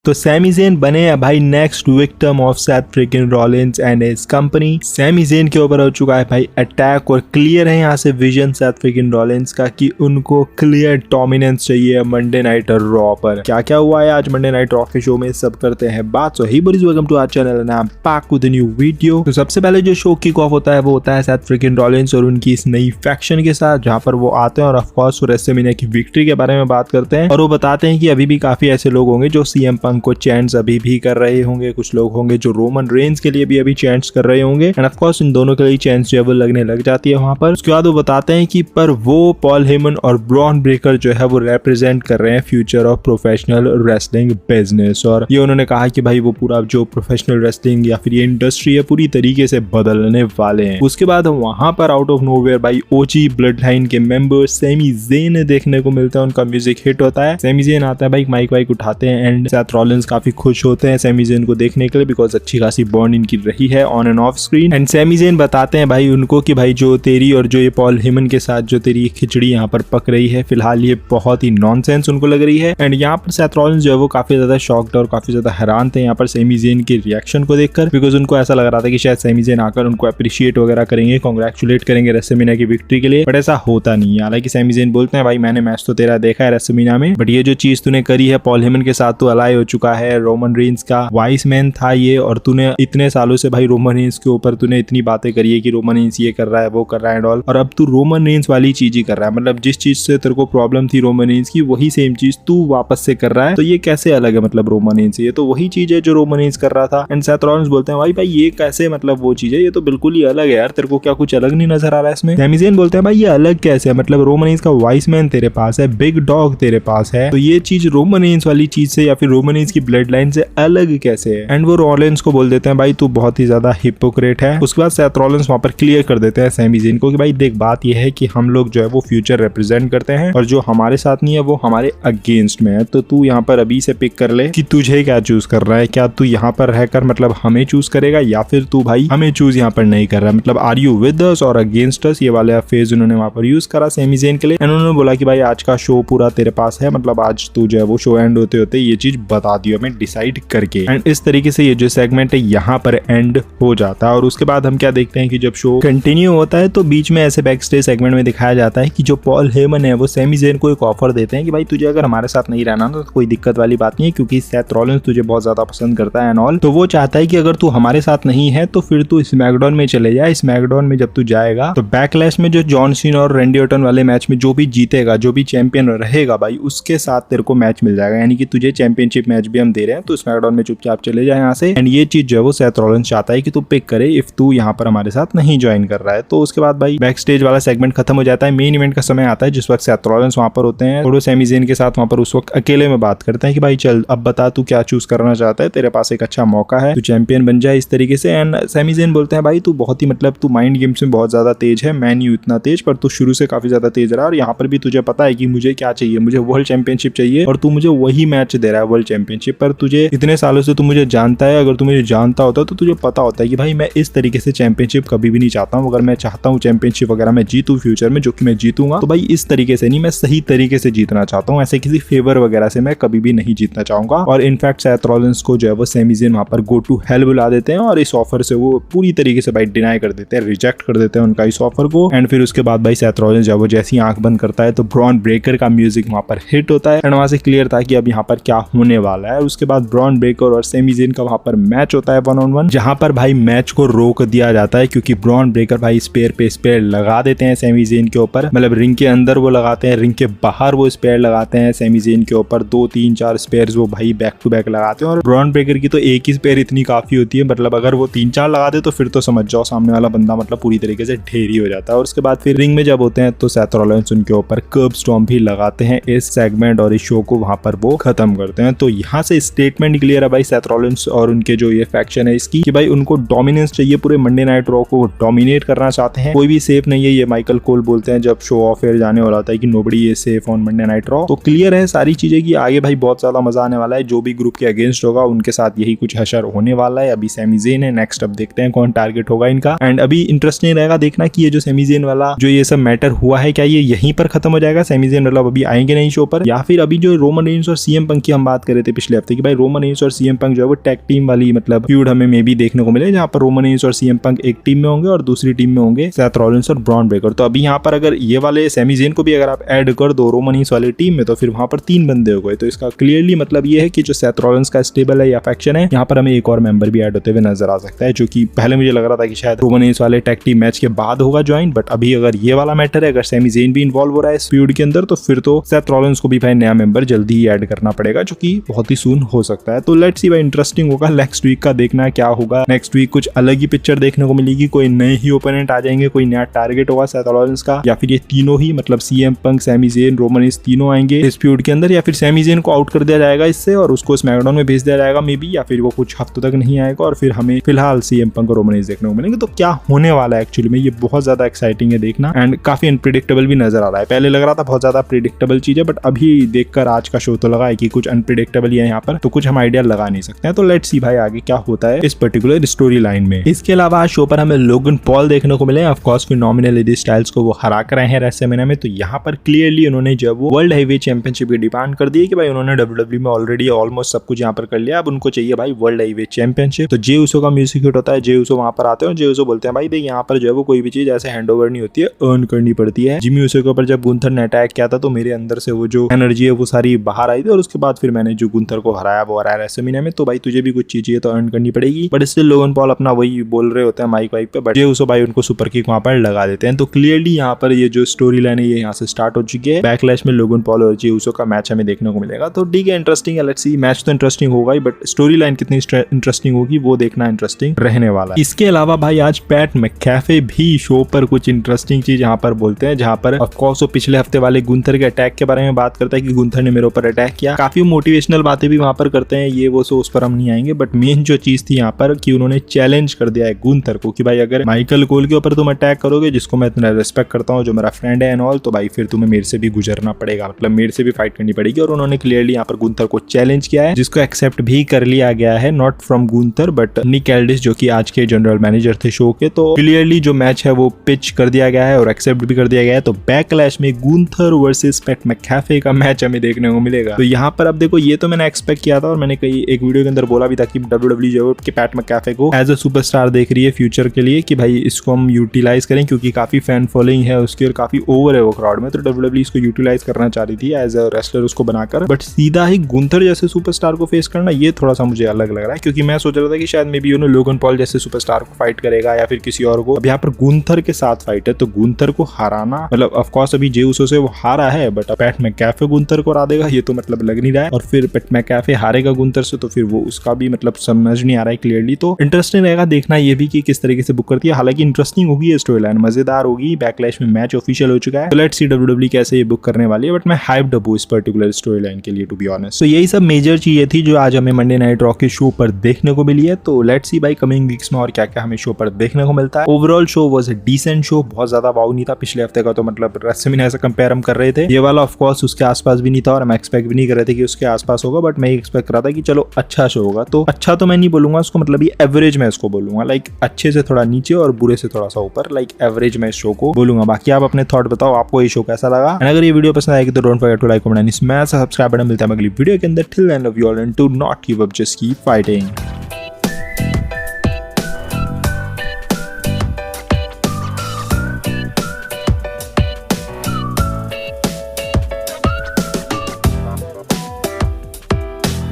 तो Sami Zayn बने हैं भाई next victim of Seth freaking Rollins and his company. Sami Zayn के ऊपर हो चुका है भाई अटैक और क्लियर है यहाँ से विजन सेथ फ्रीकिंग रॉलिंस का कि उनको क्लियर डोमिनेंस चाहिए मंडे नाइट रॉ पर। क्या क्या हुआ है आज मंडे नाइट रॉ के शो में सब करते हैं बात। So hi buddies welcome to our channel and I am back with a new video. तो सबसे पहले जो शो किक ऑफ होता है वो होता है सेथ फ्रीकिंग रॉलिंस और उनकी इस नई फैक्शन के साथ, जहाँ पर वो आते हैं और ऑफ कोर्स रेसलमेनिया की विक्ट्री के बारे में बात करते हैं और वो बताते हैं कि अभी भी काफी ऐसे लोग होंगे जो सीएम पंक को चैंट्स अभी भी कर रहे होंगे, कुछ लोग होंगे जो रोमन रेंज के लिए भी अभी चैंट्स कर रहे होंगे एंड ऑफ कोर्स इन दोनों के लिए चैंट्स जो लगने लग जाती है वहां पर। उसके बाद वो बताते हैं कि पर वो पॉल हेमन और ब्रॉन ब्रेकर जो है वो रिप्रेजेंट कर रहे हैं future of professional wrestling business और ये उन्होंने कहा कि भाई वो पूरा जो प्रोफेशनल रेसलिंग या फिर ये इंडस्ट्री है पूरी तरीके से बदलने वाले हैं। उसके बाद वहां पर आउट ऑफ नोवेयर भाई ओजी ब्लड लाइन के मेंबर सैमी ज़ेन देखने को मिलता है, उनका म्यूजिक हिट होता है। सैमी ज़ेन आता है भाई, माइक वाइक उठाते हैं एंड सेथ रॉलिंस काफी खुश होते हैं सैमी ज़ेन को देखने के लिए बिकॉज अच्छी खासी बॉन्ड इनकी रही है on and off screen. And Sami Zayn बताते हैं भाई उनको कि भाई जो तेरी और जो ये पॉल हेमन के साथ जो तेरी खिचड़ी यहाँ पर पक रही है फिलहाल ये बहुत ही नॉनसेंस उनको लग रही है। एंड यहाँ पर सेथ रॉलिंस जो है वो काफी ज्यादा शॉक्ड और काफी ज्यादा हैरान थे यहाँ पर सैमी ज़ेन के रिएक्शन को देखकर, बिकॉज उनको ऐसा लग रहा था कि शायद सैमी ज़ेन आकर उनको अप्रिशिएट वगैरह करेंगे, कांग्रेचुलेट करेंगे रेसलमेनिया की विक्ट्री के लिए, बट ऐसा होता नहीं है। हालांकि सैमी ज़ेन बोलते हैं भाई मैंने मैच तो तेरा देखा है रेसलमेनिया में, बट ये जो चीज तूने करी है पॉल हेमन के साथ, तू अलाय हो चुका है, रोमन रेंज का वाइस मैन था ये और तूने इतने सालों से भाई रोमन रेंज के ऊपर तूने इतनी बातें करी है कि रोमन रेंज ये कर रहा है वो कर रहा है एंड ऑल, और अब तू रोमन रेंज वाली चीज ही कर रहा है, मतलब जिस चीज से तेरे को प्रॉब्लम थी रोमन रेंज की वही सेम चीज तू वापस से कर रहा है, तो ये कैसे अलग है मतलब रोमन रेंज से, ये तो वही चीज है जो रोमन रेंज कर रहा था। एंड सेथ रॉलिंस बोलते हैं भाई ये कैसे मतलब वो चीज है, ये तो बिल्कुल ही अलग है यार, तेरे को क्या कुछ अलग नहीं नजर आ रहा है इसमें। सैमी ज़ेन बोलते हैं भाई ये अलग कैसे है, मतलब रोमन रेंज का वाइस मैन तेरे पास है, बिग डॉग तेरे पास है, तो ये चीज रोमन रेंज वाली चीज से या फिर रोमन रेंज की ब्लड लाइन से अलग कैसे है। एंड वो रॉलिंस को बोल देते हैं भाई तू बहुत ही ज्यादा हिपोक्रेट है। उसके बाद सेथ रॉलिंस वहां पर क्लियर कर देते हैं सैमी ज़ेन को कि भाई देख बात ये है कि हम लोग जो है वो फ्यूचर रिप्रेजेंट करते हैं और जो हमारे साथ नहीं है वो हमारे अगेंस्ट में है, तो तू यहाँ पर अभी से पिक कर ले कि तुझे क्या चूज कर रहा है, क्या तू यहाँ पर रहकर मतलब हमें चूज करेगा या फिर तू भाई हमें चूज यहाँ पर नहीं कर रहा है, मतलब आर यू विद अस और अगेंस्ट अस, ये वाला फेज उन्होंने वहां पर यूज करा सैमी ज़ेन के लिए। उन्होंने बोला कि भाई आज का शो पूरा तेरे पास है, मतलब आज तू जो है वो शो एंड होते होते ये चीज बता दियो हमें डिसाइड करके। एंड इस तरीके से ये जो सेगमेंट है यहाँ पर एंड हो जाता है और उसके बाद हम क्या देखते हैं कि जब शो कंटिन्यू होता है तो बीच में ऐसे बैक स्टेज सेगमेंट में दिखाया जाता है कि जो पॉल हेमन है वो सैमी ज़ेन को एक ऑफर देते हैं कि भाई तुझे अगर हमारे साथ नहीं रहना तो कोई दिक्कत वाली बात नहीं है क्योंकि सेथ रॉलिंस तुझे बहुत ज्यादा पसंद करता है एंड ऑल, तो वो चाहता है कि अगर तू हमारे साथ नहीं है तो फिर तू स्मैकडाउन में चले जा। स्मैकडाउन में जब तू जाएगा तो बैकलैश में जो जॉन सीना और रैंडी ऑर्टन वाले मैच में जो भी जीतेगा, जो भी चैंपियन रहेगा भाई उसके साथ तेरे को मैच मिल जाएगा, यानी कि तुझे चैंपियनशिप मैच भी हम दे रहे हैं, तो स्मैकडाउन में चुपचाप चले जाए यहाँ से। एंड ये चीज जो है वो सेथ रॉलिंस चाहता है कि तू पिक करे इफ तू यहाँ पर हमारे साथ नहीं ज्वाइन कर रहा है। तो उसके बाद भाई बैक स्टेज वाला सेगमेंट खत्म हो जाता है, मेन इवेंट का समय आता है जिस वक्त सेथ रॉलिंस वहां पर होते हैं और वो सैमी ज़ेन के साथ वहां पर उस वक्त अकेले में बात करते हैं कि भाई चल अब बता तू क्या चूज करना चाहता है, तेरे पास एक अच्छा मौका है, तू चैंपियन बन जाए इस तरीके से। एंड सैमी ज़ेन बोलते हैं भाई तू बहुत ही मतलब तू माइंड गेम्स में बहुत ज्यादा तेज है, मैं नहीं उतना तेज पर तू शुरू से काफी ज्यादा तेज रहा और यहाँ पर भी तुझे पता है कि मुझे क्या चाहिए, मुझे वर्ल्ड चैंपियनशिप चाहिए और तू मुझे वही मैच दे रहा है वर्ल्ड चैंपियनशिप पर। तुझे इतने सालों से तू मुझे जानता है, अगर तू मुझे जानता होता तो तुझे पता होता है कि भाई मैं इस तरीके से चैंपियनशिप कभी भी नहीं चाहता हूँ, अगर मैं चाहता हूँ चैंपियनशिप वगैरह मैं जीतूं फ्यूचर में, जो कि मैं जीतूंगा, तो भाई इस तरीके से नहीं, मैं सही तरीके से जीतना चाहता हूँ, ऐसे किसी फेवर वगैरह से मैं कभी भी नहीं जीतना चाहूंगा। और इनफैक्ट सेथ रॉलिंस को जो है वो सैमी ज़ेन वहां पर गो टू हेल बुला देते हैं और इस ऑफर से वो पूरी तरीके से भाई डिनाई कर देते हैं, रिजेक्ट कर देते हैं उनका इस ऑफर को। एंड फिर उसके बाद भाई सेथ रॉलिंस जब वो जैसी आंख बंद करता है तो ब्रॉन ब्रेकर का म्यूजिक वहां पर हिट होता है एंड वहां से क्लियर था कि अब यहाँ पर क्या होने वाला है। उसके बाद ब्रॉन ब्रेकर और सैमी ज़ेन का वहां पर मैच होता है 1-on-1, जहां पर भाई मैच को रोक दिया जाता है क्योंकि ब्रॉन ब्रेकर भाई स्पेयर पे स्पेयर लगा देते हैं सैमी ज़ेन के ऊपर, मतलब रिंग के अंदर वो लगाते हैं, रिंग के बाहर वो स्पेयर लगाते हैं सैमी ज़ेन के ऊपर, 2-3-4 स्पेयर वो भाई बैक टू बैक लगाते हैं और ब्रॉन ब्रेकर की तो एक ही स्पेयर इतनी काफी होती है, मतलब अगर वो 3-4 लगा दे तो फिर तो समझ जाओ सामने वाला बंदा मतलब पूरी तरीके से ढेरी हो जाता है। और उसके बाद फिर रिंग में जब होते हैं तो सेथ रॉलिंस उनके ऊपर कर्ब स्टॉम्प भी लगाते हैं इस सेगमेंट और इस शो को वहां पर वो खत्म करते हैं। तो यहाँ से स्टेटमेंट क्लियर है भाई सेथ रॉलिंस और उनके जो ये फैक्शन है इसकी कि भाई उनको डोमिनेंस चाहिए, पूरे मंडे नाइट रॉ को डोमिनेट करना चाहते हैं, कोई भी सेफ नहीं है, ये माइकल कोल बोलते हैं जब शो ऑफ एयर जाने वाला होता है कि nobody is safe on Monday night raw. तो क्लियर है सारी चीजें कि आगे भाई बहुत ज्यादा मजा आने वाला है, जो भी ग्रुप के अगेंस्ट होगा उनके साथ यही कुछ हशर होने वाला है। अभी सैमी ज़ेन है, नेक्स्ट अब देखते हैं कौन टारगेट होगा इनका। एंड अभी इंटरेस्टिंग रहेगा देखना कि ये जो सैमी ज़ेन वाला जो ये सब मैटर हुआ है क्या ये यहीं पर खत्म हो जाएगा, सैमी ज़ेन मतलब अभी आएंगे नहीं शो पर, या फिर अभी जो रोमन रेंज और सीएम पंक की हम बात कर रहे थे पिछले हफ्ते कि भाई रोमन रेंस और सीएम पंक जो है वो टैग टीम वाली मतलब फ्यूड हमें मे भी देखने को मिले, जहाँ पर रोमन रेंस और सीएम पंक एक टीम में होंगे और दूसरी टीम में होंगे सेथ रॉलिंस और ब्रॉन ब्रेकर। तो अभी यहाँ पर अगर ये वाले सैमी ज़ेन को भी अगर आप ऐड कर दो रोमन रेंस वाली टीम में तो फिर वहां पर 3 बंदे हो गए। तो इसका क्लियरली मतलब ये है कि जो सेथ रॉलिंस का स्टेबल है या फैक्शन है, यहाँ पर हमें एक और मेंबर भी ऐड होते हुए नजर आ सकता है, जो कि पहले मुझे लग रहा था कि शायद रोमन रेंस वाले टैग टीम मैच के बाद होगा ज्वाइन, बट अभी अगर ये वाला मैटर है, अगर सैमी ज़ेन भी इन्वॉल्व हो रहा है इस फ्यूड के अंदर, तो फिर तो सेथ रॉलिंस को भी भाई नया मेंबर जल्दी ही ऐड करना पड़ेगा, जो कि बहुत ही सून हो सकता है। तो लेट्स सी भाई, इंटरेस्टिंग होगा नेक्स्ट वीक का देखना क्या होगा। नेक्स्ट वीक कुछ अलग ही पिक्चर देखने को मिलेगी, कोई नए ही ओपोनेंट आ जाएंगे, कोई नया टारगेट होगा सेथ रॉलिंस का, या फिर ये तीनों ही मतलब CM Punk, Sami Zayn, Roman Reigns तीनों आएंगे इस फ्यूड के अंदर, या फिर सैमी ज़ेन को आउट कर दिया जाएगा इससे और उसको स्मैकडाउन में भेज दिया जाएगा मे बी, या फिर वो कुछ हफ्तों तक नहीं आएगा और फिर हमें फिलहाल सीएम पंक और रोमन रेंस देखने को मिलेंगे। तो क्या होने वाला है एक्चुअली में, ये बहुत ज्यादा एक्साइटिंग है देखना एंड काफी अनप्रिडिक्टेबल भी नजर आ रहा है। पहले लग रहा था बहुत ज्यादा प्रिडिक्टेबल चीज है, बट अभी देखकर आज का शो तो लगा है कि कुछ अनप्रिडिक्टेबल ही है यहाँ पर, तो कुछ हम आइडिया लगा नहीं सकते हैं। तो लेट्स सी भाई आगे क्या होता है इस पर्टिकुलर स्टोरी लाइन में। इसके अलावा आज शो पर हमें लोगन पॉल देखने को मिले, of course phenomenal AJ Styles को वो हरा कर आए हैं रेसलमेनिया में। तो यहाँ पर क्लियरली उन्होंने जब वो वर्ल्ड हेवीवेट चैंपियनशिप की डिमांड कर दी है कि भाई उन्होंने डब्ल्यूडब्ल्यू में ऑलरेडी ऑलमोस्ट सब कुछ यहाँ पर कर लिया, अब उनको चाहिए भाई वर्ल्ड हेवीवेट चैंपियनशिप। तो जे ऊसो का म्यूजिक हिट होता है, जे ऊसो वहां पर आते हैं और जे ऊसो बोलते हैं भाई देख यहाँ पर जो है वो कोई भी चीज ऐसे हैंड ओवर नहीं होती है, अर्न करनी पड़ती है। जिमी ऊसो के ऊपर जब गुंथर ने अटैक किया था तो मेरे अंदर से वो जो एनर्जी है वो सारी बाहर आई थी और उसके बाद फिर मैंने जो गुंथर को हराया वो हराया रेसलमेनिया में। तो भाई तुझे भी कुछ चीज चाहिए तो अर्न करनी पड़ेगी, बट स्टिल लोगन पॉल अपना वही बोल रहे होते हैं माइक वाइक पे, बट जे ऊसो भाई उनको सुपर किक वहां पर लगा देते हैं। तो क्लियरली यहाँ पर ये जो स्टोरी लाइन है ये यहाँ से स्टार्ट हो चुकी है। बैकलैश में लोगन पॉल और जे ऊसो का मैच हमें देखने को मिलेगा। तो ठीक है, इंटरेस्टिंग है, लेट्स सी। मैच तो इंटरेस्टिंग होगा ही, बट स्टोरी लाइन कितनी इंटरेस्टिंग होगी वो देखना इंटरेस्टिंग रहने वाला है। इसके अलावा भाई आज पैट मैकैफे भी शो पर कुछ इंटरेस्टिंग चीज यहाँ पर बोलते हैं, जहाँ पर ऑफ कोर्स वो पिछले हफ्ते वाले गुंथर के अटैक के बारे में बात करता है कि गुंथर ने मेरे ऊपर अटैक किया। काफी मोटिवेशनल बातें भी वहां पर करते हैं, ये वो सो उस पर हम नहीं आएंगे, बट मेन जो चीज थी यहाँ पर कि उन्होंने चैलेंज कर दिया है गुंथर को कि भाई अगर माइकल कोल के ऊपर तुम अटैक करोगे, जिसको मैं इतना रेस्पेक्ट करता हूँ, जो मेरा फ्रेंड है एंड ऑल, तो भाई फिर तुम्हें मेरे से भी गुजरना पड़ेगा, मतलब मेरे से भी फाइट करनी पड़ेगी। और उन्होंने क्लियरली यहाँ पर गुंथर को चैलेंज किया है, जिसको एक्सेप्ट भी कर लिया गया है, not from Gunther but Nick Aldis जो कि आज के जनरल मैनेजर थे शो के। तो क्लियरली जो मैच है वो पिच कर दिया गया है और एक्सेप्ट भी कर दिया गया है। तो बैकलैश में गुंथर वर्सेस पैट मैकैफे का मैच हमें देखने को मिलेगा। तो यहाँ पर अब देखो, ये तो मैंने एक्सपेक्ट किया था और मैंने कई एक वीडियो के अंदर बोला भी था कि डब्ल्यूडब्ल्यू जो है पैट मैकैफे को एज अ सुपरस्टार देख रही है फ्यूचर के लिए, कि भाई इसको हम यूटिलाइज करें क्योंकि काफी फैन फॉलोइंग है उसकी और काफी ओवर है वो क्राउड में। तो डब्ल्यूडब्ल्यू इसको यूटिलाइज करना चाह रही थी एज अ रेसलर उसको बनाकर, बट सीधा ही गुंथर जैसे सुपरस्टार को फेस करना ये थोड़ा सा मुझे अलग लग रहा है, क्योंकि मैं सोच रहा था कि शायद मे बी लोगन पॉल जैसे सुपरस्टार को फाइट करेगा या फिर किसी और को। अब यहाँ पर गुंथर के साथ फाइट है, तो गुंथर को हराना मतलब ऑफ कोर्स अभी जे ऊसो से वो हारा है, बट पैट मैकैफे गुंथर को हरा देगा ये तो मतलब लग नहीं रहा है। और फिर पैट मैकैफे हारेगा गुंथर से, तो फिर वो उसका भी मतलब समझ नहीं आ रहा है क्लियरली। तो इंटरेस्टिंग रहेगा देखना ये भी कि किस तरीके से बुक करती है। हालांकि इंटरेस्टिंग होगी ये स्टोरी लाइन, मजेदार होगी। बैकलैश में मैच ऑफिशियल हो चुका है, तो लेट्स सी डब्ल्यूडब्ल्यू कैसे ये बुक करने वाली है, बट मैं हाइप्ड हूं इस पर्टिकुलर स्टोरी लाइन के लिए टू बी ऑनेस्ट। तो यही सब मेजर चीजें थी जो आज हमें मंडे नाइट रॉ के शो पर देखने को मिली है। तो लेट्स सी भाई कमिंग वीक्स में और क्या क्या हमें शो पर देखने को मिलता है। Overall show was a decent show, बहुत ज्यादा वाव नहीं था। पिछले हफ्ते का तो मतलब रेसलमेनिया ऐसा कंपेयर हम कर रहे थे, ये वाला ऑफ कोर्स उसके आसपास भी नहीं था और हम एक्सपेक्ट भी नहीं कर रहे थे कि उसके आसपास होगा, बट मैं एक्सपेक्ट कर रहा था कि चलो अच्छा शो होगा। तो अच्छा तो मैं नहीं बोलूंगा उसको, मतलब ये एवरेज मैं इसको बोलूंगा, लाइक अच्छे से थोड़ा नीचे और बुरे से थोड़ा सा ऊपर, लाइक एवरेज मैं इस शो को बोलूंगा। बाकी आप अपने थॉट बताओ आपको ये शो कैसा लगा, एंड अगर ये वीडियो पसंद आएगी तो don't forget to like, comment and smash subscribe button. मिलता है अगली वीडियो के अंदर, till then love you all and do not give up, just keep fighting.